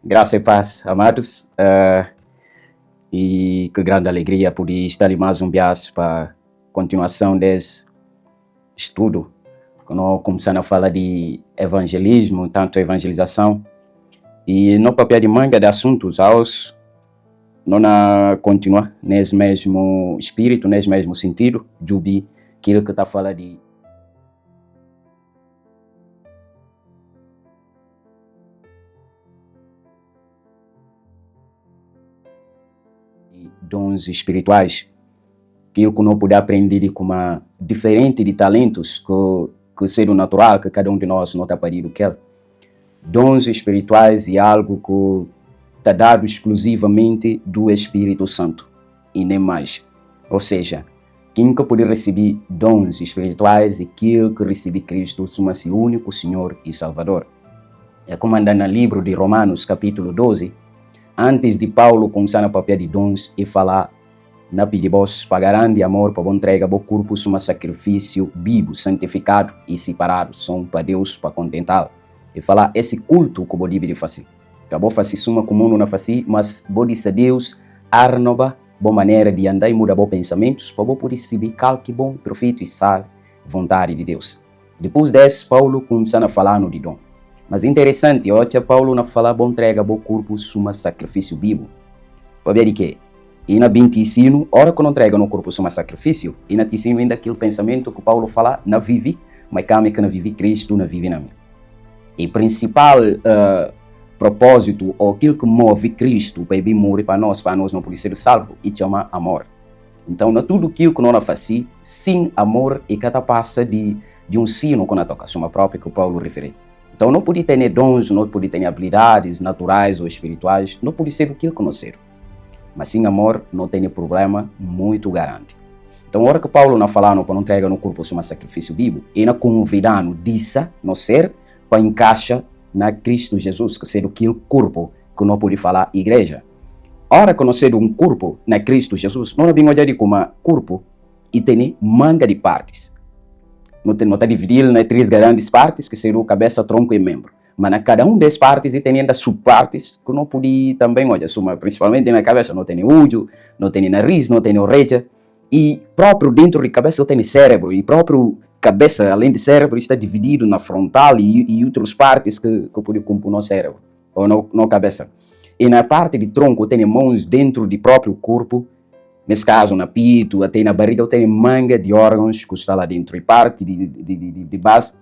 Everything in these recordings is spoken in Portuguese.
Graça e paz, amados. E que grande alegria poder estar em mais um viagem para a continuação desse estudo. Quando nós começamos a falar de evangelismo, tanto evangelização, e no papel de manga de assuntos aos não continua nesse mesmo espírito, nesse mesmo sentido, de aquilo que está falando de dons espirituais, aquilo que não pode aprender com uma diferente de talentos que o ser natural, que cada um de nós não está parido que é. Dons espirituais é algo que está dado exclusivamente do Espírito Santo e nem mais. Ou seja, quem que pode receber dons espirituais é aquele que recebe Cristo, como único Senhor e Salvador. É como anda no livro de Romanos, capítulo 12, antes de Paulo começar no papel de dons e falar na pedibos pagarão de amor para entregar o corpo como sacrifício vivo, santificado e separado, são para Deus, para contentá-lo. E falar esse culto que você deve fazer. Acabou fazer suma comum não fazer, mas você diz a Deus, arnova, boa maneira de andar e mudar bons pensamentos, para você poder receber calque bom, perfeito e sabe, vontade de Deus. Depois desse, Paulo começou a falar no de dom. Mas interessante, olha, Paulo não fala bom entrega bom corpo como sacrifício vivo. Para ver de quê? E na 20 ensino, hora que não entrega no corpo como sacrifício, e na ensino ainda aquele pensamento que Paulo fala, não vive, mas calma que não vive Cristo, não vive na mim. E principal propósito, ou aquilo que move Cristo para vir morrer para nós não poder ser salvo, e chama amor. Então, não tudo aquilo que nós fazemos, sem amor, e cada passa de um sino que nós toca, uma própria que Paulo refere. Então, não pode ter dons, não pode ter habilidades naturais ou espirituais, não pode ser aquilo que nós ser. Mas sem amor, não tem problema muito grande. Então, a hora que Paulo não falando para não entregar no corpo como sacrifício vivo, ele não convidando disso, não ser, para encaixar na Cristo Jesus, que ser aquele corpo que não pode falar igreja. A hora que nós ser um corpo na Cristo Jesus, não é bem olhar como corpo e tem manga de partes. Não está dividido em 3 grandes partes, que seriam cabeça, tronco e membro. Mas na cada um das partes e tem ainda subpartes que não pode também, olha, principalmente na cabeça, não tem olho, não tem nariz, não tem orelha. E próprio dentro da cabeça tem cérebro, e próprio cabeça, além de cérebro, está dividido na frontal e outras partes que podem compor no cérebro, ou na cabeça. E na parte de tronco tem mãos dentro do próprio corpo, nesse caso na pito, até na barriga, tem manga de órgãos que está lá dentro, e parte de base,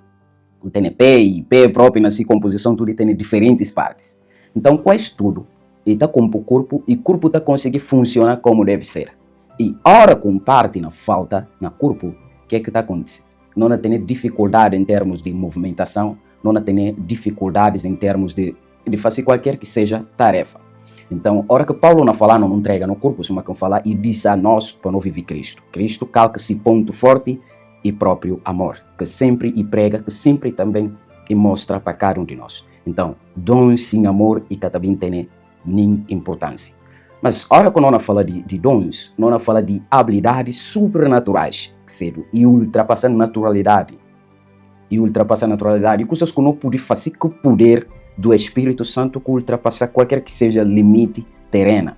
tem pé, e pé próprio na sua composição, tudo tem diferentes partes. Então, com isso tudo, ele está com o corpo, e o corpo está conseguindo funcionar como deve ser. E a hora com parte na falta, no corpo, o que é que está acontecendo? Não tem dificuldade em termos de movimentação, não tem dificuldades em termos de fazer qualquer que seja tarefa. Então, a hora que Paulo não fala, não entrega no corpo, como que fala, e diz a nós para não viver Cristo. Cristo calca esse ponto forte e próprio amor, que sempre e prega, que sempre também e mostra para cada um de nós. Então, dons sem amor e que também tem nem importância. Mas a hora que nós fala de dons, nós fala de habilidades supernaturais, que seja, e ultrapassar naturalidade. E ultrapassar naturalidade, coisas que não podem fazer com o poder do Espírito Santo que ultrapassar qualquer que seja limite terreno.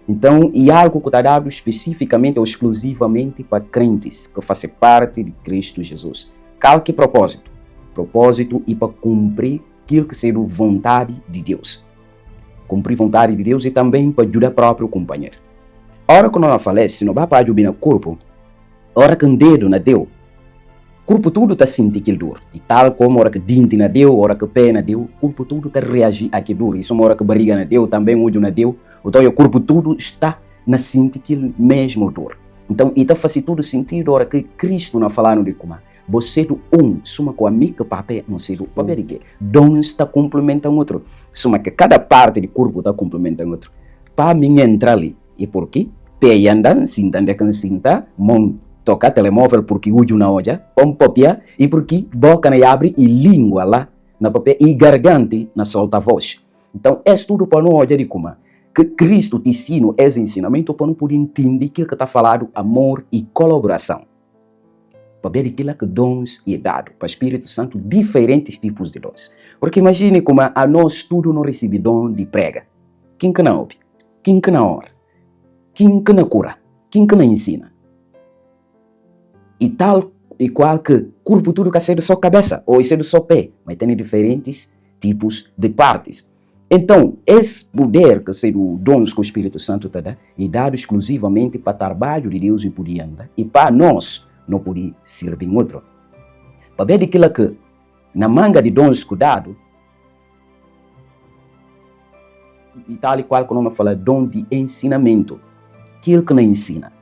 Então, é algo que está dado especificamente ou exclusivamente para crentes que fazem parte de Cristo Jesus. Qual que é o propósito? Propósito é para cumprir aquilo que seja a vontade de Deus. Cumprir a vontade de Deus e também para ajudar o próprio companheiro. A hora que nós falamos, se não vai para ajudar no corpo, a hora que um dedo na deu, o corpo todo está sentindo aquele dor. E tal como a hora que dente na deu, a hora que pé na deu, o corpo todo está reagindo àquele dor. E uma hora que barriga na deu, também o olho na deu. Então o corpo todo está na sentir aquele mesmo dor. Então, e está fazendo todo sentido a hora que Cristo não falando de como você do suma com a mica papel, não sei o papel de quê. Dons está complementando outro. Suma que cada parte do corpo está complementando outro. Para mim entrar ali. E por quê? Pé andando, sinta, onde é que sinta, mão tocar telemóvel porque olho na olha, papel, e porque boca na abre e língua lá na papel e garganta na solta a voz. Então, é tudo para não olhar de como que Cristo te ensina esse ensinamento para não poder entender aquilo que está falado, amor e colaboração. Para ver aquilo que dons é dado para o Espírito Santo, diferentes tipos de dons. Porque imagine como a nós tudo não recebe dom de prega. Quem que não ouve? Quem que não ora? Quem que não cura? Quem que não ensina? E tal e qual que corpo tudo que é de só cabeça ou é de só pé, mas tem diferentes tipos de partes. Então, esse poder que ser o dons que o Espírito Santo te dá é dado exclusivamente para o trabalho de Deus e por andar e para nós não poder servir em outro. Para ver aquilo que na manga de dons cuidado e tal e qual que não fala dom de ensinamento, aquilo que não ensina.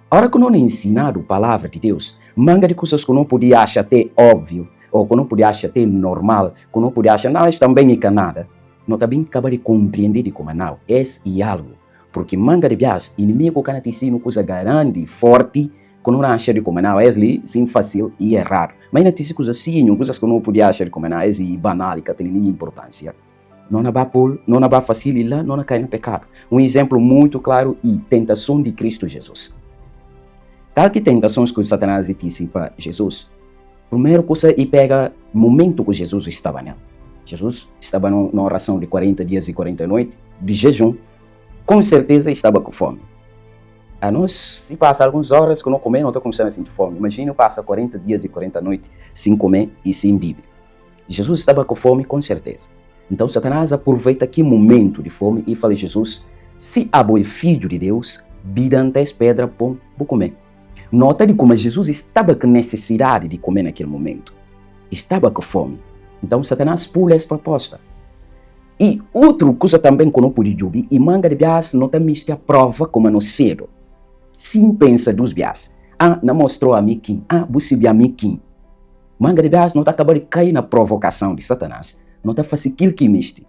A hora que não é ensinado a palavra de Deus, manga de coisas que não podia achar até óbvio, ou que não podia achar até normal, que não podia achar, não, isso também é nada. Não também acaba de compreender de como não, esse é algo. Porque manga de bias, inimigo que não te ensina coisa grande, forte, que não acha de como não, é sim fácil e errado. Mas não te ensina coisa assim, coisas que não podia achar de como não, é banal e que tem nenhuma importância. Não é fácil ir lá, não cai no pecado. Um exemplo muito claro é tentação de Cristo Jesus. Tal que tentações que o Satanás disse para Jesus, primeiro coisa e pega o momento que Jesus estava nele. Jesus estava numa oração de 40 dias e 40 noites, de jejum, com certeza estava com fome. A nós, se passa algumas horas que não comer, não está começando a sentir fome. Imagina, passa 40 dias e 40 noites sem comer e sem beber. Jesus estava com fome, com certeza. Então, Satanás aproveita aquele momento de fome e fala: Jesus, se é filho de Deus, vira antes pedra para comer. Nota de como Jesus estava com necessidade de comer naquele momento. Estava com fome. Então, Satanás pula essa proposta. E outra coisa também que não pode ouvir, e manga de bias não tem a prova como no cedo. Sim, pensa dos bias. Não mostrou a mim quem. Você viu a mim quem. Manga de bias não está acabando de cair na provocação de Satanás. Não está fazendo aquilo que miste.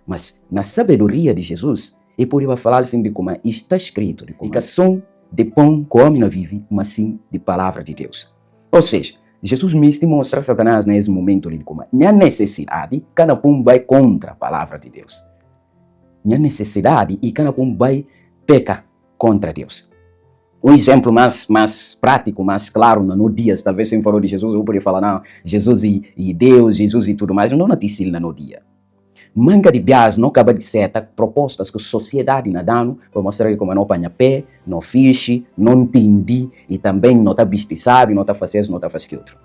Mas na sabedoria de Jesus, ele poderia falar assim de como está escrito, de como de pão que o homem não vive, mas sim de palavra de Deus. Ou seja, Jesus mesmo mostra a Satanás nesse momento de como a necessidade, cada um vai contra a palavra de Deus. A necessidade e cada um vai pecar contra Deus. Um exemplo mais prático, mais claro, no dias, talvez se falou de Jesus, eu poderia falar, não, Jesus e Deus, Jesus e tudo mais, não noticia no dia. Manga de bias não acaba de ser propostas que a sociedade não dá, para mostrar como não apanha pé, não fixe, não entendi e também não está sabe, não está fazendo isso, não está fazendo outro.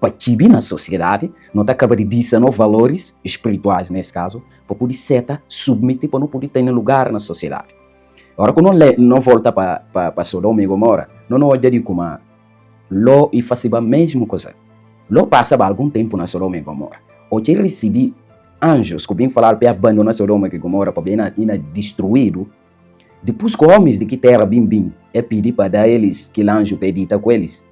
Para subir na sociedade, não está acaba de dizer valores espirituais nesse caso, para poder ser submeter, para não poder ter lugar na sociedade. Agora, quando não volta para Sodoma e Gomorra, não olha de como Ló e fazia a mesma coisa. Ló passava algum tempo na Sodoma e Gomorra. Hoje ele recebia anjos que vêm falar para abandonar Sodoma e Gomorra para bem destruído. Depois que homens de que terra bim é pedir para dar eles que anjo pedita com eles.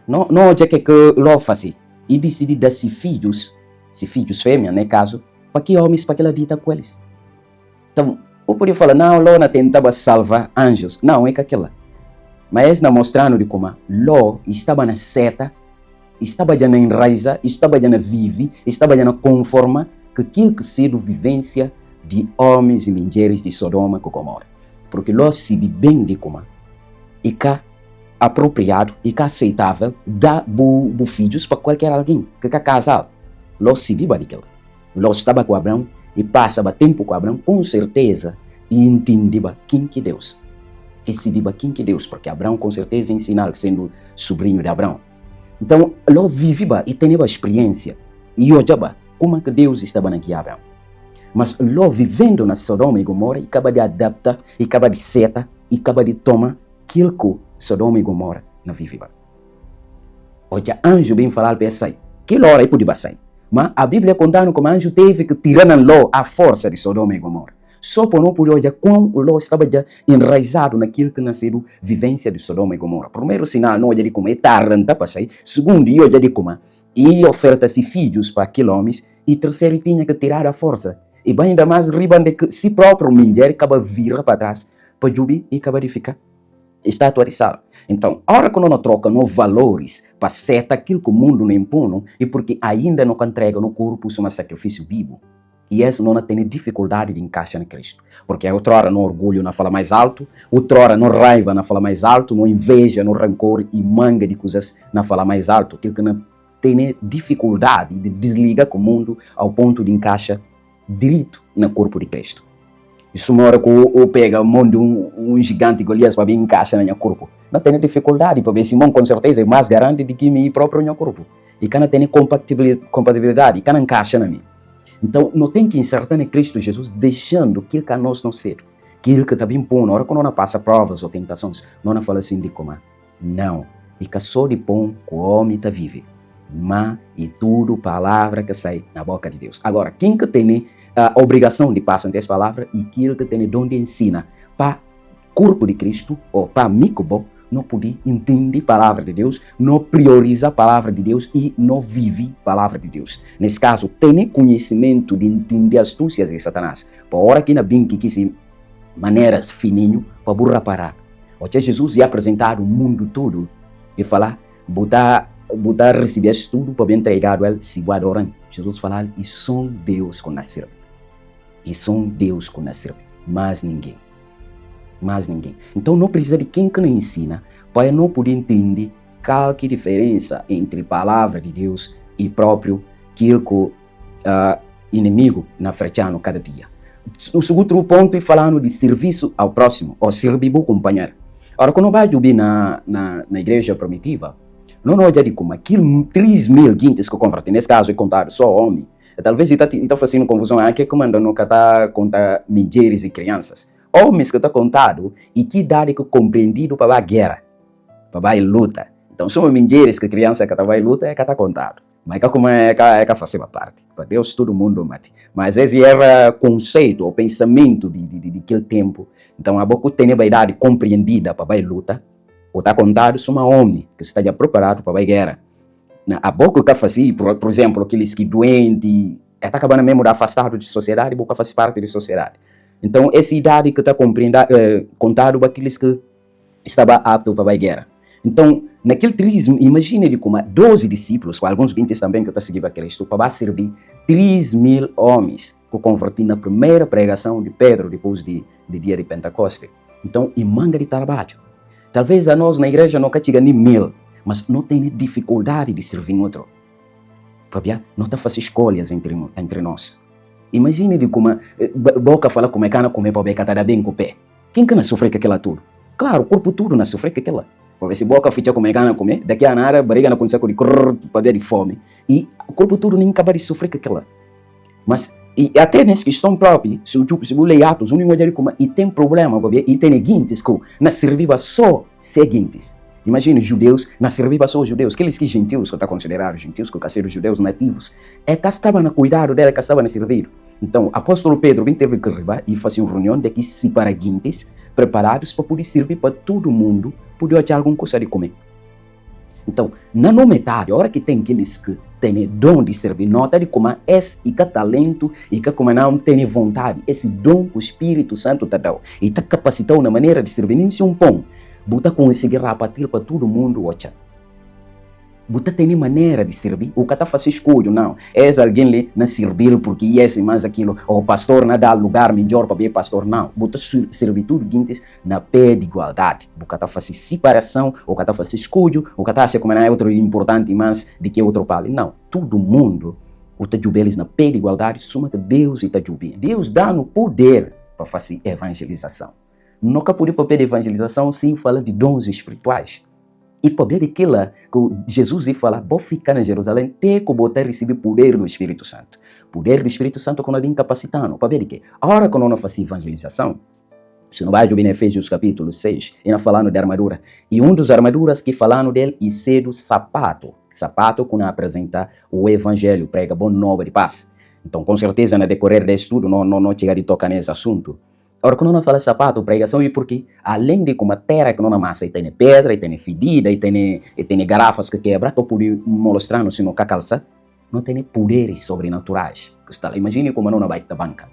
Não olha que Ló fazia. E decide dar se filhos fêmeas, no caso, para que homens para que ela dita com eles. Então, eu podia falar, não, Ló não tentava salvar anjos. Não, é que aquela. Mas não mostrando de como Ló estava na seta, estava já na enraiza, estava já na vive, estava já na conforma que aquilo que seja vivência de homens e mulheres de Sodoma e Gomorra. Porque Ló se bem de como e que apropriado e que aceitável dar filhos para qualquer alguém que é casado. Ló se vive daquilo. Ló estava com Abraão e passava tempo com Abraão, com certeza, e entendia quem que Deus. E se viva quem que Deus, porque Abraão com certeza ensinava sendo sobrinho de Abraão. Então, Ló vivia e tinha a experiência. E olhava como que Deus estava naquele Abraão. Mas Ló vivendo na Sodoma e Gomorra, e acaba de adaptar, e acaba de seta, e acaba de tomar aquilo que Sodoma e Gomorra não vivia. Olha, anjo bem falar para sair. Que hora aí podia sair? Mas a Bíblia contando como anjo teve que tirar Ló a força de Sodoma e Gomorra. Só por não poder olhar como Ló estava já enraizado naquilo que nasceu vivência de Sodoma e Gomorra. Primeiro sinal, não olha de como é taranta para sair. Segundo, olha de como ele oferta-se filhos para aqueles homens. E terceiro, tinha que tirar a força. E bem ainda mais riban de que si próprio mulher acaba virar para trás para subir e acaba de ficar estátua de sal. Então, a hora que não troca valores para ser aquilo que o mundo não impõe, e porque ainda não entrega no corpo um sacrifício vivo. E essa não tem dificuldade de encaixar em Cristo. Porque outra hora no orgulho não fala mais alto, outra hora no raiva não fala mais alto, no inveja, no rancor e manga de coisas não fala mais alto. Aquilo que não tem dificuldade de desligar com o mundo ao ponto de encaixar direito no corpo de Cristo. Isso mora com o pega o mundo um gigante Golias para vir encaixa no meu corpo. Não tem dificuldade, porque Simão com certeza é mais garante do que meu próprio meu corpo. E que não tem compatibilidade, e que não encaixa na mim. Então, não tem que insertar em Cristo Jesus, deixando aquilo que a nós não ser. Aquilo que está bem bom, na hora que não passa provas ou tentações, não fala assim de como. Não. E que só de bom que o homem está vive. Mas e tudo palavra que sai na boca de Deus. Agora, quem que tem a obrigação de passar essa palavra e aquilo que tem de onde ensina para o corpo de Cristo ou para microbo, não pode entender a palavra de Deus, não prioriza a palavra de Deus e não vive a palavra de Deus. Nesse caso, tem conhecimento de entender as astúcias de Satanás. Para a hora que na bem que se maneiras fininho para burra parar. Hoje Jesus ia apresentar o mundo todo e falar, botar receber tudo para bem entregado ele se adoram. Jesus falar, e são Deus que nasceram. E são Deus que nasceram. Mais ninguém. Mais ninguém. Então não precisa de quem que não ensina para não poder entender qual que é a diferença entre a palavra de Deus e próprio aquilo que o inimigo na frechando cada dia. O segundo ponto é falando de serviço ao próximo, ou servir ao companheiro. Agora, quando vai subir na igreja primitiva, não olha de como aquilo 3.000 guintes que convertem, nesse caso é contado só homem. Talvez está fazendo confusão aqui, como não está contar mulheres e crianças. Homens que está contado e que idade que compreendido para a guerra, para a luta. Então, são mulheres que crianças que estão em luta é que está contado. Mas como é que faz parte? Para Deus todo mundo mate. Mas esse era conceito, o pensamento de aquele tempo. Então, a boca tem a idade compreendida para a luta. Ou está contado só um homem que está já preparado para a guerra. A boca que fazia, por exemplo, aqueles que doentes, está acabando mesmo de afastado da sociedade, a boca faz parte da sociedade. Então, essa idade que está contado para aqueles que estavam aptos para a guerra. Então, naquele turismo, imagine de como 12 discípulos, com alguns 20 também que estão seguindo a Cristo, para servir 3.000 homens que convertiram na primeira pregação de Pedro depois de dia de Pentecostes. Então, e manga de trabalho. Talvez a nós na igreja não chega nem 1.000, mas não tem dificuldade de servir outro. Não está fazendo escolhas entre nós. Imagine de como boca fala como é que comer para ver que está bem com o pé. Quem que não sofre com aquela tudo? Claro, o corpo todo não sofre com aquela. Para ver se boca fica como é que comer, daqui a nada, barriga não consegue de correr para ver de fome. E o corpo todo nem acaba de sofrer com aquela. Mas e até nessa questão própria, se o ler Atos, o único como e tem problema, e tem guintes que não servia só seguintes. Imagine judeus, não servia só os judeus, aqueles que gentios que está considerado gentios, que ser os judeus nativos, é que estavam no cuidado dela, que estavam a servir. Então, o apóstolo Pedro teve que arribar e fazer uma reunião de que se para guintes preparados para poder servir para todo mundo, poder ter alguma coisa de comer. Então, na metade, a hora que tem aqueles que têm dom de servir, nota de como esse e que talento e que como não tem vontade, esse dom que o Espírito Santo está dando e está capacitado na maneira de servir, nem se um pão, você conseguir repartir para todo mundo, ocha. Você tem maneira de servir, o que está fazendo escolha, não. É alguém ali não servir porque esse mais aquilo, ou o pastor não dá lugar melhor para ver pastor, não. Você servir tudo guintes na pé de igualdade. O que está fazendo separação, o que está fazendo escolha, o que está achando como não é outro importante mais do que outro pai. Não, todo mundo, o está eles na pé de igualdade, soma que Deus está jubando. Deus dá no poder para fazer evangelização. Nunca pode para de evangelização sem falar de dons espirituais. E poder aquilo que Jesus ia falar, vou ficar em Jerusalém, até que botar receber poder do Espírito Santo. Poder do Espírito Santo quando vem capacitando. Para ver que a hora que não faz evangelização, se não vai ouvir em Efésios capítulo 6, ele falando de armadura. E um dos armaduras que falando dele é ser o sapato. Sapato quando apresenta o evangelho, prega bom nova de paz. Então, com certeza, no decorrer desse estudo, não chega de tocar nesse assunto. Agora, quando não fala sapato, pregação, é porque, além de como a terra que não amassa, e tem pedra, e tem fedida, e tem garrafas que quebra, estou por mostrando se não calça, não tem poderes sobrenaturais. Imagine como não vai ter banca.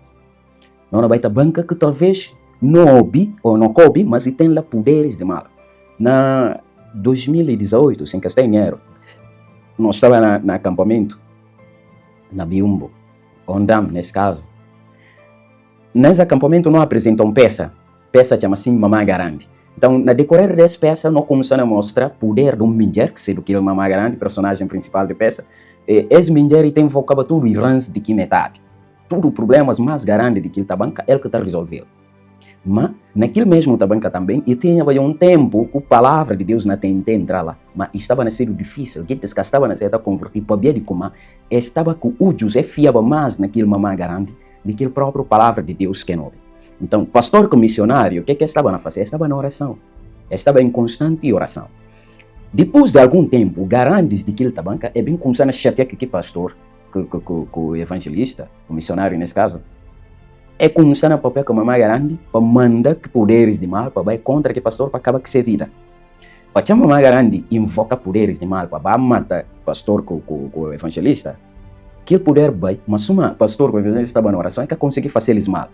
Não vai ter banca que talvez não ouve, ou não coube, mas tem lá poderes de mal. Na 2018, sem Castanheiro, nós estávamos no acampamento, na Biumbo, Ondam, nesse caso. Nesse acampamento não apresentam peça chama assim Mamá Garante. Então, na decorrer dessa peça, nós começamos a mostrar o poder de um Minger, que seja aquele mamá grande, personagem principal da peça. Esse Minger tem vocábulo tudo e rãs de que metade. Tudo problemas mais grandes de que ele está banca, ele que está resolvendo. Mas, naquele mesmo tabanca também, e tinha um tempo que a palavra de Deus não tem entrar lá. Mas estava a ser difícil, que estava a ser convertido para ver como estava com o José fiava mais naquele mamá grande do que a própria palavra de Deus que não. Então, pastor como missionário, o que estava a fazer? Estava na oração. Estava em constante oração. Depois de algum tempo, garantes de que ele tabanca, é bem começando a chatear que pastor, o evangelista, o missionário nesse caso, é começando a papel com a mamãe grande para mandar que poderes de mal para vai contra que pastor para acabar com sua vida. Para a mamãe grande invoca poderes de mal para matar pastor com o evangelista, que poder vai, mas uma pastor com o evangelista estava na oração é que conseguir fazer eles mal.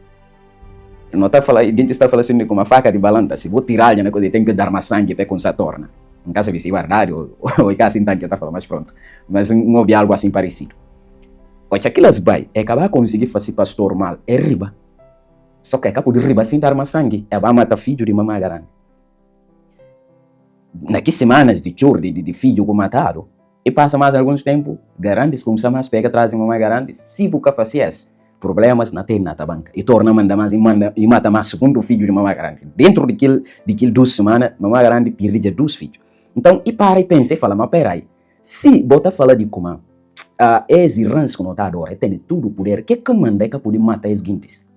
Não está falando, a gente está falando assim com uma faca de balanta, se vou tirar a coisa tem que dar mais sangue para conseguir torna. Em caso de ser verdade ou em caso então que está falando mais pronto, mas não houve algo assim parecido. Porque aquelas vai, é acabar conseguir fazer pastor mal, é riba. Só que é capaz de riba sem dar mais sangue, é para matar filho de mamãe grande. Naquelas semanas de choro, de filho que mataram, e passa mais alguns tempo, grandes começam mais a pegar atrás de mamãe grande, se busca fazer problemas na terra na tabanca, e torna manda mais e mata mais segundo filho de mamãe grande. Dentro daquele 2 semanas, mamãe grande perde 2 filhos. Então, e para e pensa e fala, mas peraí, se bota falar de como as irmãs que não está agora, tem tudo o poder, que manda que pode matar as guintes?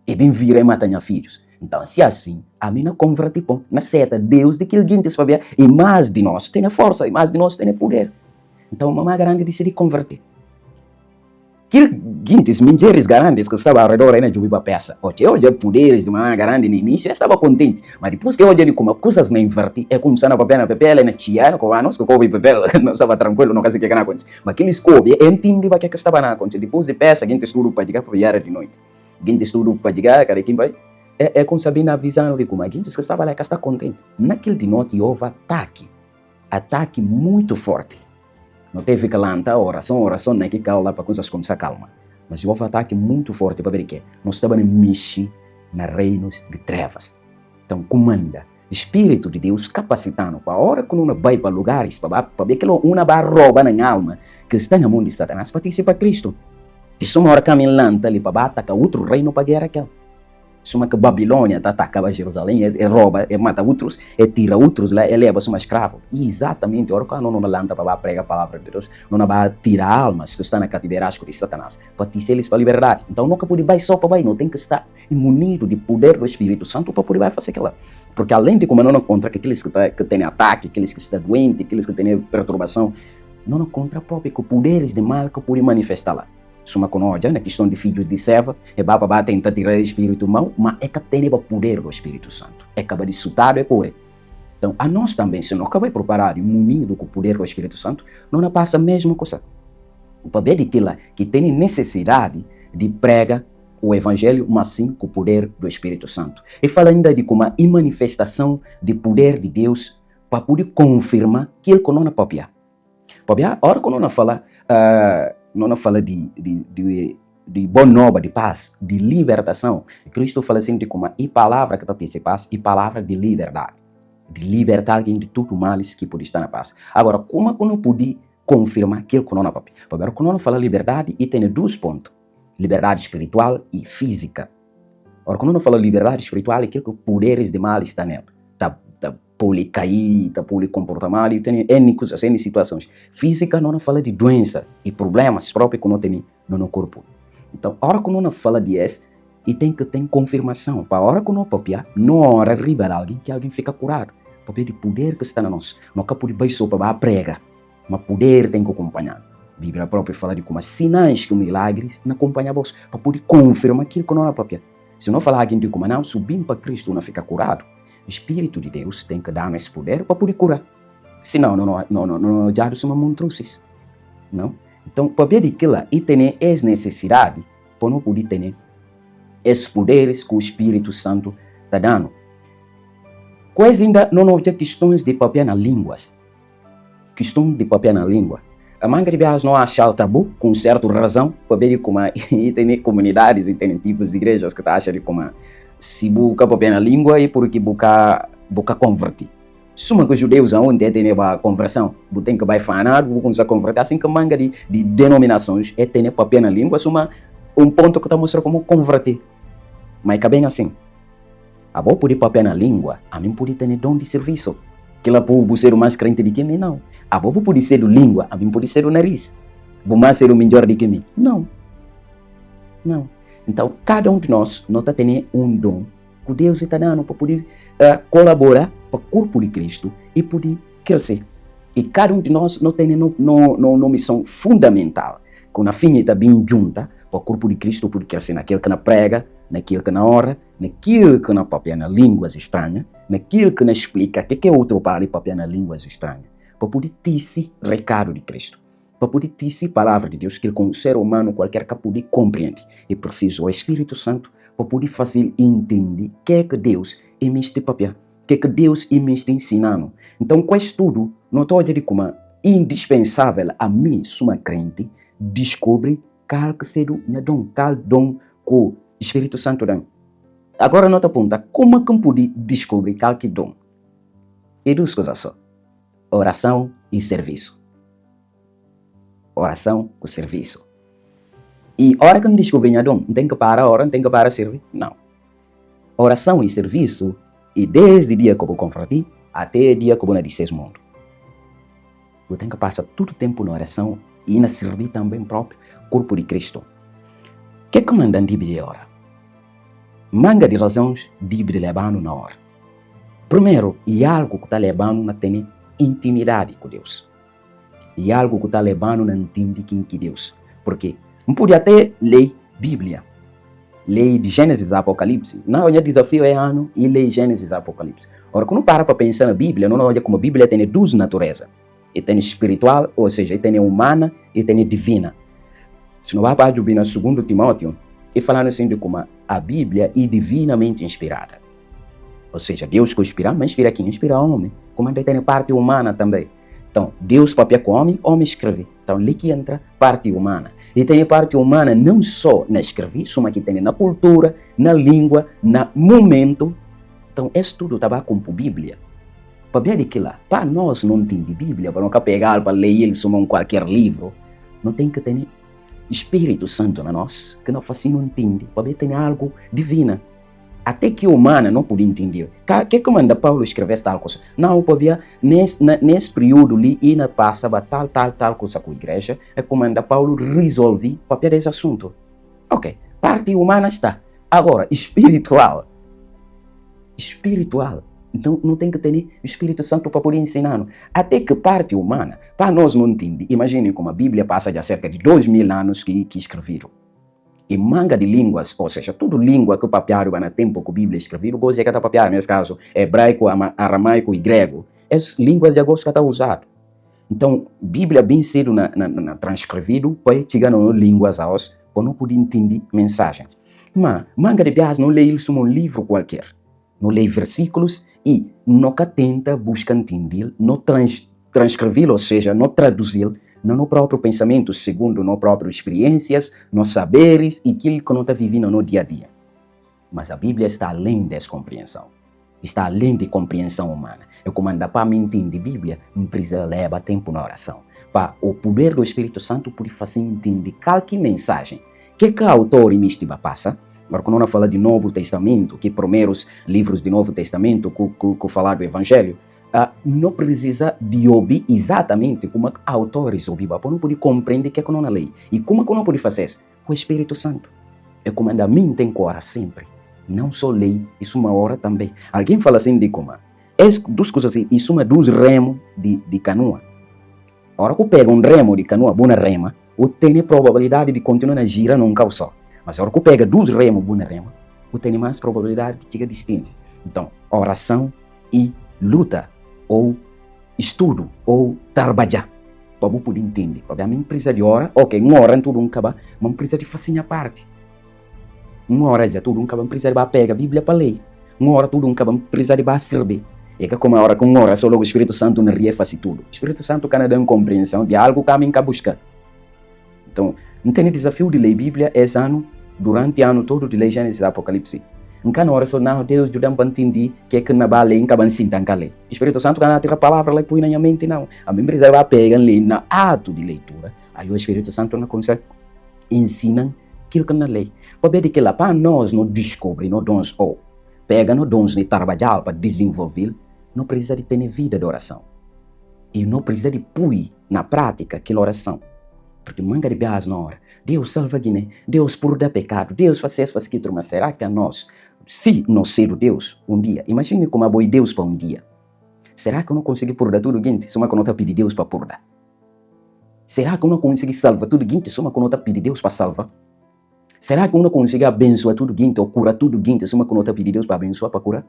E bem vira e matar meus filhos. Então, se assim, a mim não converte, na seta, Deus de que alguém te sabia, e mais de nós tem força, e mais de nós tem poder. Então, mamãe grande decide converter. Que guintes, mingeres grandes que estavam ao redor aí na Jubiba peça. Olha poderes de mamãe grande no início, eu estava contente. Mas depois que eu olhei como coisas não inverti, é como se na papel, ela na tia, com anos, que eu papel, não estava tranquilo, não sei o que não acontece. Mas aquele escove, eu entendi o que estava na acontecendo. Depois de peça, a gente estuda para chegar para viajar de noite. A gente estuda para chegar, cara, quem vai? É como saber na visão de como a gente que estava lá, que está contente. Naquele de noite houve ataque muito forte. Não teve que lançar oração, não é que cala lá para coisas começar calma. Mas houve ataque muito forte para ver que nós estávamos mexendo nos reinos de trevas. Então, comanda, Espírito de Deus capacitando para a hora que não vai para lugares, para ver que uma vai roubar na alma que está na mão de Satanás, participa Cristo. Isso é uma hora caminhando ali para atacar outro reino para guerra aquela. Isso é que Babilônia atacava Jerusalém, rouba, mata outros, tira outros lá, leva-se uma escravo. E exatamente, a hora que não lanta para pregar a palavra de Deus, não vai tirar almas que estão na cativeira de Satanás, para tecer eles para a liberdade. Então nunca pode ir só para não tem que estar imunido de poder do Espírito Santo para poder fazer aquilo. Porque além de como não encontra aqueles que têm ataque, aqueles que estão doentes, aqueles que têm perturbação, não encontra próprio que poderes de mal que podem manifestar lá. Suma conoja, na questão de filhos de serva, é para tentar tirar o espírito mau, mas é que tem o poder do Espírito Santo. É que de soltar e correr. Então, a nós também, se não acaba preparar e munido com o poder do Espírito Santo, não passa a mesma coisa. O papel de que tem necessidade de pregar o Evangelho, mas sim com o poder do Espírito Santo. E fala ainda de como a manifestação de poder de Deus para poder confirmar que ele não é papia. Papia, a hora que não fala... não fala de boa nova, de paz, de libertação. Cristo fala sempre como a palavra que está te paz e palavra de liberdade. De libertar alguém de tudo males que pode estar na paz. Agora, como eu não pude confirmar aquilo que não é papi? Agora, quando não fala liberdade, e tem 2 pontos. Liberdade espiritual e física. Agora, quando não fala liberdade espiritual, é aquilo que poderes de mal estão nela. Pode cair, pode comportar mal, e tem N coisas, N situações. Física não fala de doença e problemas próprios que não tem no corpo. Então, a hora que não fala de isso, e tem que ter confirmação. Para a hora que não papiar, não hora liberar alguém, que alguém fica curado. Papel de poder que está na nós. Não é por baixo para pregar, mas poder tem que acompanhar. A Bíblia própria fala de como sinais que milagres não acompanham a voz, para poder confirmar aquilo que não é papiar. Se não falar alguém de como não, subindo para Cristo, não fica curado. O Espírito de Deus tem que dar esse poder para poder curar. Senão, não já somos monstruosos. Não? Então, para ver aquilo e ter essa necessidade, para não poder ter esses poderes que o Espírito Santo está dando. Quais ainda não houve questões de papel nas línguas. Questão de papel na língua. A manga de viagens não acha tabu, com certa razão, para ver como e tem comunidades e tem tipos de igrejas que acham de como se busca papel na língua e porque busca boca converter. Suma que os judeus aonde tem a conversão, tem que vai fanar, começar a converter, assim que manga de denominações é ter papel na língua, suma ponto que está mostrando como converter. Mas é bem assim. A boa poder papel na língua, a mim pode ter dom de serviço. Que ela pode ser o mais crente de que mim, não. A boa pode ser do língua, a mim pode ser o nariz. Vou mais ser o melhor de que mim. Não. Não. Então, cada de nós está tendo um dom que Deus está dando para poder colaborar para o corpo de Cristo e poder crescer. E cada de nós não tem uma missão fundamental, que na fim está bem junta para o corpo de Cristo poder crescer naquilo que na prega, naquilo que na ora, naquilo que na papel na línguas estranhas, naquilo que na explica que é outro para papel na línguas estranhas, para poder ter esse recado de Cristo. Para poder ter essa palavra de Deus, que como ser humano qualquer que poder compreender. E preciso o Espírito Santo para poder fazer entender o que é que Deus me está papel, o que é que Deus me está ensinando. Então, com isso tudo, não estou a dizer como é indispensável a mim, suma crente, descobre qual que seja o dom, qual dom que o Espírito Santo dá. Agora, nota aponta, como é que eu pude descobrir qual que dom? E duas coisas só: oração e serviço. Oração com serviço. E a hora que eu descobri a dom, não tem que parar a hora, não tem que parar a servir. Não. Oração e serviço, e desde o dia que eu vou converter, até o dia que eu vou nascer no mundo. Eu tenho que passar todo o tempo na oração e na servir também o próprio corpo de Cristo. O que é que manda a Bíblia ora? Manga de razões de Bíblia levando na hora. Primeiro, é algo que está levando a ter intimidade com Deus. E algo que está levando a entender quem é Deus. Porque não pode até ler Bíblia. Lei de Gênesis e Apocalipse. Não, o desafio é ano e ler Gênesis e Apocalipse. Ora, quando para pensar na Bíblia, não olha como a Bíblia tem duas naturezas. E tem espiritual, ou seja, tem humana e tem divina. Se não vai para ouvir no 2 Timóteo, e falando assim de como a Bíblia é divinamente inspirada. Ou seja, Deus que inspira, mas inspira quem? Inspira o homem. Como tem parte humana também. Então, Deus papel com o homem escreve. Então, ali que entra parte humana. E tem parte humana não só na escrever, mas que tem na cultura, na língua, no momento. Então, isso tudo estava com a Bíblia. Para ver que lá, para nós não entender Bíblia, para não pegar para ler ele em qualquer livro, não tem que ter Espírito Santo na nós, que não faz não entende, para ver tem algo divino. Até que o humano não pode entender. O que manda Paulo escrever tal coisa? Não, para ver, nesse período ali, e na passava tal coisa com a igreja, é como manda Paulo resolver para ver esse assunto. Ok, parte humana está. Agora, espiritual. Então, não tem que ter o Espírito Santo para poder ensinar. Até que parte humana, para nós não entender. Imaginem como a Bíblia passa de cerca de 2000 anos que escreveram. E manga de línguas, ou seja, tudo língua que o papiário vai no tempo que a Bíblia escreveu, gosto de que está papiário, nesse caso, hebraico, aramaico e grego. Essas línguas de agosto que está usado. Então, a Bíblia bem cedo na transcrevido, para chegar nas línguas aos, para não poder entender mensagem. Mas, manga de bias não lê isso num livro qualquer. Não lê versículos e nunca tenta buscar entender, não transcrever, ou seja, não traduzir no próprio pensamento, segundo nas próprias experiências, nos saberes e aquilo que não está vivendo no dia a dia. Mas a Bíblia está além dessa compreensão. Está além de compreensão humana. Eu comando para mim entender a Bíblia, não precisa levar tempo na oração. Para o poder do Espírito Santo poder fazer entender qualquer mensagem que o autor místico passa. Agora, quando fala de Novo Testamento, que primeiros livros do Novo Testamento que falar do Evangelho, não precisa de ouvir exatamente como autores ouvem, para não poder compreender o que é que não é lei. E como que não pode fazer isso? Com o Espírito Santo. É como a mim tem que orar sempre. Não só lei, isso uma hora também. Alguém fala assim de como? Duas coisas assim, isso é dos remos de canoa. A hora que eu pego um remo de canoa, boa rema, eu tenho probabilidade de continuar a girar num carro só. Mas a hora que eu pego dois remos, boa rema, eu tenho mais probabilidade de chegar a destino. Então, oração e luta, ou estudo, ou trabalhar, para eu poder entender. Obviamente precisa de hora, ok, uma hora em tudo acaba, mas precisa de fazer a parte. Uma hora já tudo acaba, precisa de pegar a Bíblia para ler. Uma hora tudo acaba, precisa de servir. E que como a hora com uma hora, só logo o Espírito Santo não ria fazer tudo. O Espírito Santo can dar uma compreensão de algo que a mim buscar. Então, não tem desafio de ler a Bíblia esse ano, durante o ano todo de ler Gênesis e Apocalipse. Nunca na oração, não, Deus, ajuda-me para entender que é que na bala lei, nunca vai ensinar a lei. Espírito Santo, quando a palavra lá põe na minha mente, não. A minha empresa vai pegar lei na ato de leitura. Aí o Espírito Santo não consegue ensinar aquilo que na lei. Para ver que lá, para nós não descobrir, não dons, ou pega no dons de trabalhar para desenvolver, não precisa de ter vida de oração. E não precisa de pôr na prática aquela oração. Porque manga de bias na hora. Deus salva Guiné. Deus purga pecado. Deus faz isso, faz aquilo. Mas será que a nós, se nós ser Deus um dia, imagine como a boi Deus para um dia. Será que eu não consegui purgar tudo guinte? Só que eu não pedir Deus para purgar. Será que eu não consegui salvar tudo guinte? Só que eu não pedir Deus para salvar. Será que eu não consegui abençoar tudo guinte ou curar tudo guinte? Só que eu não pedir Deus para abençoar, para curar?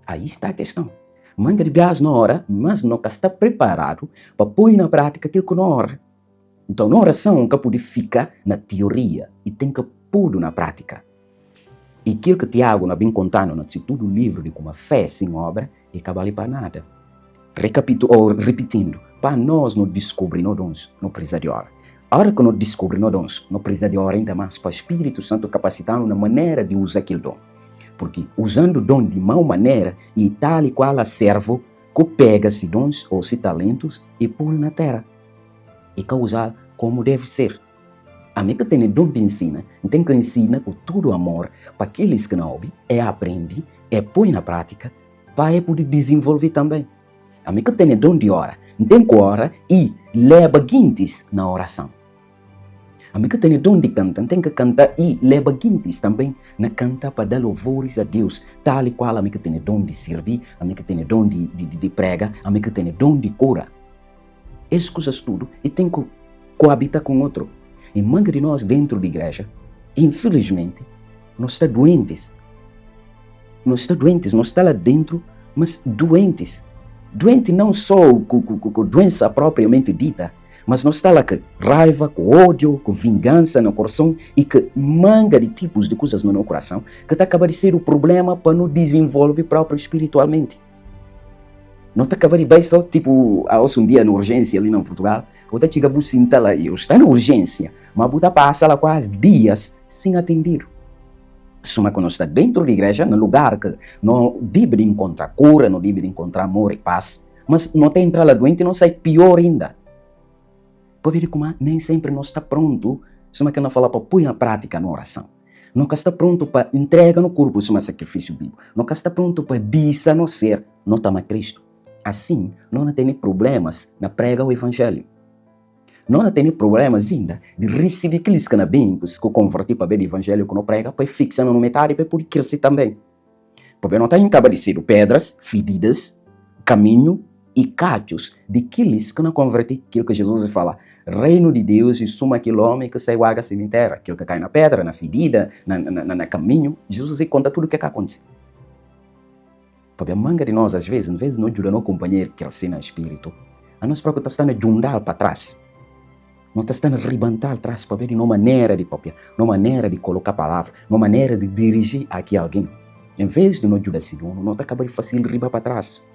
Aí está a questão. Manga de bias na hora, mas não está preparado para pôr na prática aquilo que na hora. Então, na oração, nunca pode ficar na teoria e tem que pôr na prática. E aquilo que Tiago não bem contando no todo o livro de como a fé sem obra e acaba ali para nada. Repetindo, para nós não descobrir no dons, não precisa de hora. A hora que nós descobrir no dons, não precisa de hora ainda mais para o Espírito Santo capacitando na maneira de usar aquele dom. Porque usando o dom de má maneira e tal e qual a servo, que pega-se dons ou se talentos e põe na terra. E que usar como deve ser. A mim que tem dom de ensina, tem que ensinar com todo amor para aqueles que não ouvem, aprende, põe na prática, para poder desenvolver também. A mim que tem dom de ora, tem que orar e leva guintes na oração. A mim que tem dom de cantar, tem que cantar e leva guintes também na canta para dar louvores a Deus, tal e qual a mim que tem dom de servir, a mim que tem dom de prega, a mim que tem dom de cura. Essas coisas tudo e tem que coabitar com outro. E manga de nós dentro da igreja, infelizmente, nós estamos doentes. Nós estamos lá dentro, mas doentes. Doente não só com doença propriamente dita, mas nós estamos lá com raiva, com ódio, com vingança no coração e que manga de tipos de coisas no nosso coração que está acabando de ser o problema para nos desenvolver próprio espiritualmente. Não está acabando de bem só, tipo, um dia na urgência ali em Portugal, ou está chegando a lá, eu estou na urgência, mas você passa lá quase dias sem atender. Só que nós estamos dentro da igreja, no lugar que não deve encontrar cura, não deve encontrar amor e paz, mas não tem entrada doente e não sai pior ainda. Pode ver como nem sempre nós está pronto, só que não fala para pôr na prática na oração. Nunca está pronto para entregar no corpo o sacrifício bíblico. Nunca está pronto para dizer no ser, não está mais Cristo. Assim, não tem problemas na prega o evangelho. Não tem problemas ainda de receber aqueles que não bem, que converter para ver o evangelho que não prega, para fixar no metade para poder crescer também. Porque não tem acaba de ser pedras, feridas, caminho e cachos de aqueles que não convertem, aquilo que Jesus fala, reino de Deus e suma aquele homem que sai água sem terra, aquilo que cai na pedra, na ferida, na caminho, Jesus conta tudo o que acontece. Porque a manga de nós, às vezes não ajuda no companheiro que cresce no espírito. A nós próprios está a jundar para trás. Não está a ribantar atrás para ver uma maneira de própria, uma maneira de colocar palavra, uma maneira de dirigir aqui alguém. Em vez de não ajudar assim, não está acabando de fazer riba para trás.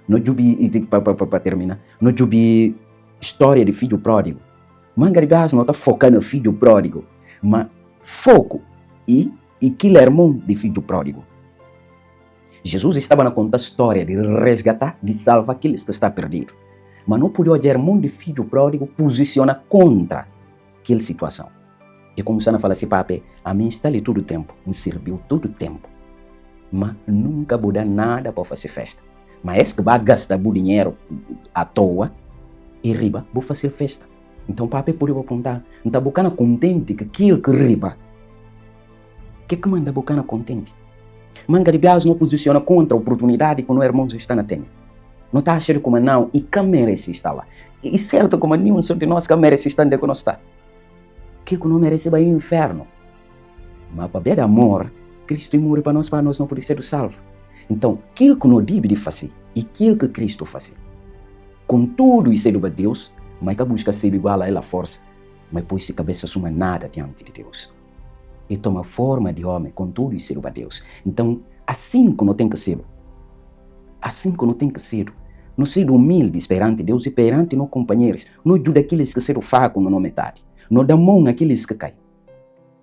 Não jubi, para terminar, não jubi história de filho pródigo. Manga de gás não está focando no filho pródigo, mas foco e aquele irmão de filho pródigo. Jesus estava na conta a história de resgatar, de salvar aqueles que estão perdidos. Mas não podia o irmão de filho pródigo posiciona contra aquela situação. E começando a falar assim, papai, a mim está ali todo o tempo, me serviu todo o tempo. Mas nunca vou dar nada para fazer festa. Mas que vai gastar o dinheiro à toa e riba, vou fazer festa. Então papai podia apontar, não está bocana contente que aquilo que riba. Que manda bocana contente? Manga de bias não posiciona contra a oportunidade que o irmão está na tenda. Não está achando como não, e que merece estar lá. E certo como nenhum de nós que merece estar onde nós está. Que não merece vai ao inferno. Mas para ver amor, Cristo morreu para nós não poder ser salvo. Então, aquilo que não deve de fazer, e aquilo que Cristo faz. Com tudo isso de Deus, mas que busca ser igual a ela força, mas pois se cabeça suma nada diante de Deus. E toma forma de homem, com tudo isso de Deus. Então, assim que não tem que ser. Assim que não tem que ser. Não ser humilde perante Deus e perante nos companheiros. Não ajuda aqueles que serão fracos na metade. Não dá mão àqueles que caem.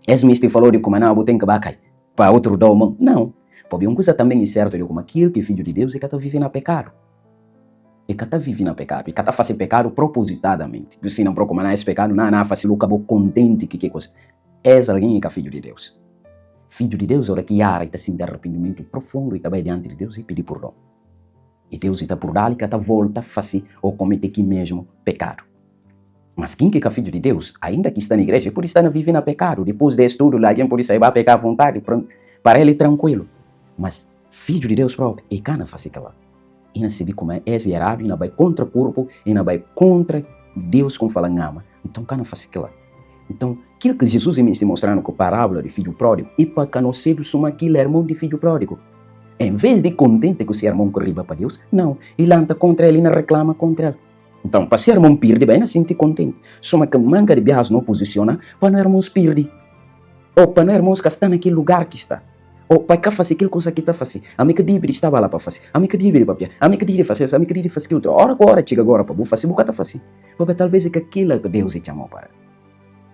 Esse mestre falou de como não, tem que vai cair. para outro domo. Não. Porque uma coisa também é certa, como aquilo que é filho de Deus é que está vivendo a pecado. É que está vivendo a pecado. É que está fazendo pecado propositadamente. Se não procura esse pecado, não faz o acabou contente que coisa. És alguém que é filho de Deus. Filho de Deus, ora que há, está sem arrependimento profundo e está diante de Deus e pedir perdão. E Deus está por dar e que está volta a fazer ou cometer aqui mesmo pecado. Mas quem que é filho de Deus, ainda que está na igreja, pode estar vivendo a pecado. Depois de estudo, alguém pode sair para pecar à vontade, para ele tranquilo. Mas filho de Deus próprio, e cá não faz aquilo. E não sabe como é esse arábio, e não vai contra o corpo, e não vai contra Deus como fala ama. Então cá não faz aquilo. Então, aquilo que Jesus me está mostrando com a parábola de filho pródigo, e para que não seja só aquele irmão de filho pródigo. Em vez de contente com o seu irmão corriba para Deus, não, ele anda contra ele e não reclama contra ele. Então, para ser irmão perde, bem, não se sente contente. Só que manga de bias não posiciona para não irmãos perde. Ou para não irmãos que estão naquele lugar que está. Ou para que fazer aquilo coisa que está fazendo. A minha dívida estava lá para fazer. A minha dívida para piar. A minha dívida fazer isso. A minha dívida fazer aquilo. Ora agora, chega agora para fazer. Boca está fazendo. Porque talvez é que aquilo que Deus te chamou para.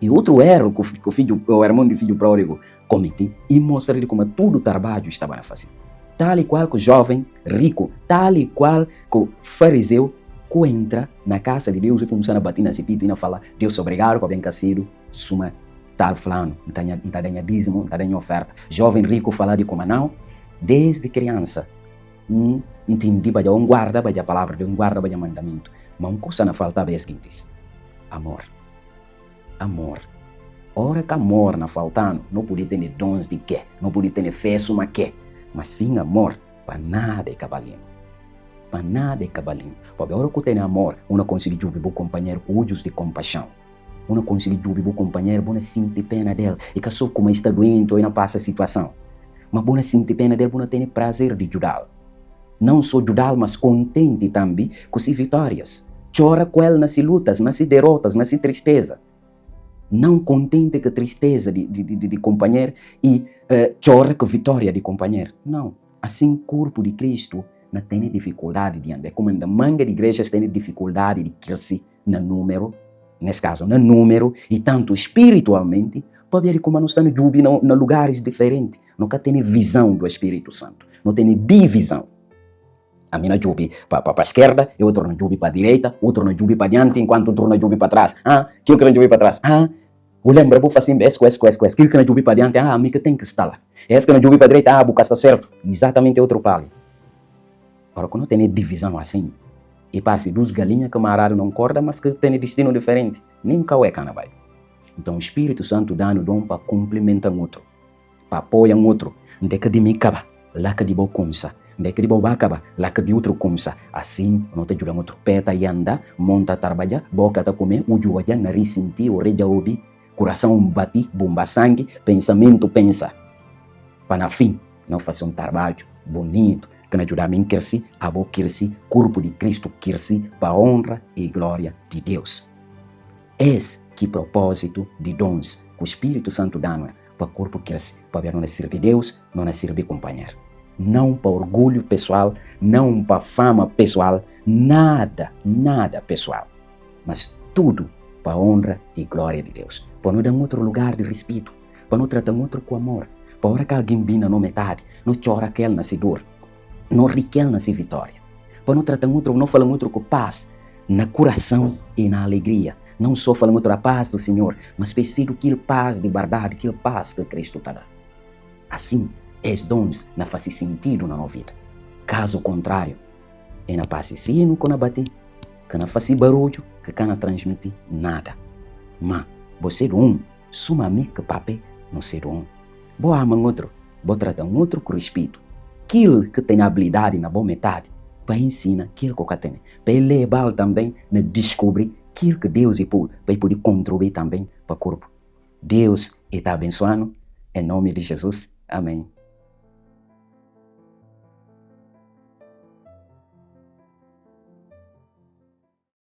E outro erro que o filho, o irmão do filho pródigo comete e mostra ele como todo o trabalho estava a fazer. Tal e qual que o jovem rico, tal e qual que o fariseu que entra na casa de Deus e começa a bater na cipita e a falar, Deus obrigado por bem cacido, suma tal fulano, não está dando dízimo, não está dando oferta. Jovem rico falar de como não, desde criança, entendi, guarda a palavra de guarda a mandamento, mas uma coisa não faltava é a seguinte, amor. Amor. Ora que amor não faltando, não podia ter dons de quê, não podia ter fé, suma quê, mas sim amor, para nada é cavalinho. Para nada é cavalinho. Porque a hora que tem amor, não consegue viver o companheiro com olhos de compaixão. Não consegue viver o companheiro, não sente pena dele. E que só como está doente ou não passa a situação. Mas não sente pena dele, não tem prazer de ajudá-lo. Não só ajudá-lo, mas contente também com as vitórias. Chora com ele nas lutas, nas derrotas, nas tristeza. Não contente com a tristeza de companheiro e chora com a vitória de companheiro. Não. Assim, o corpo de Cristo não tem dificuldade de andar. Como na manga de igrejas tem dificuldade de crescer no número, nesse caso, no número, e tanto espiritualmente, para ver como nós estamos em lugares diferentes. Nunca tem visão do Espírito Santo. Não tem divisão. A minha jubi para a esquerda, e outro não jubi para a direita, outro não jubi para diante, enquanto outro não jubi para trás. Aquilo que não jubi para trás. Eu lembro, vou fazer isso. Aquilo que não jubi para diante, a amiga tem que estar lá. Esse que não jubi para a direita, a boca está certo. Exatamente outro palo. Agora, quando tem divisão assim, e parece duas galinhas que amarraram não corda, mas que tem destino diferente, nem cauê cana vai. Então, o Espírito Santo dá no dom para complementar um outro, para apoiar um outro. Onde que de mim acaba, lá que de boa começa. Onde que de boa acaba, lá que de outro começa. Assim, não te ajuda muito. Peta e anda, monta trabalha, boca tá comer, o joelho, nariz sentir, orelha ouvir, coração bate, bomba sangue, pensamento pensa. Para no fim, não fazer um trabalho bonito, que nos ajuda a mim crescer, a boa crescer, corpo de Cristo crescer, para a honra e glória de Deus. Esse que propósito de dons que o Espírito Santo dá para o corpo crescer, para ver não servir Deus, não servir companheiro. Não para orgulho pessoal, não para fama pessoal, nada pessoal. Mas tudo para a honra e glória de Deus. Para não dar outro lugar de respeito, para não tratar outro com amor. Para hora que alguém vina na metade, não chora aquele na dor. Não riquel na vitória. Para não tratar outro, não falar outro com paz, na coração e na alegria. Não só falar outro a paz do Senhor, mas preciso aquele paz de verdade, aquele paz que Cristo está dando. Assim, esses dons não fazem sentido na nossa vida. Caso contrário, é na paz sino que não bater, que não faz barulho, que não transmite nada. Mas, você é um, suma-me que papel não ser um. Boa ama outro, vou tratar outro com respeito. Aquilo que tem habilidade na boa metade, para ensinar aquilo que tem. Para levar também a descobrir aquilo que Deus é por, para poder contribuir também para o corpo. Deus está abençoando, em nome de Jesus. Amém.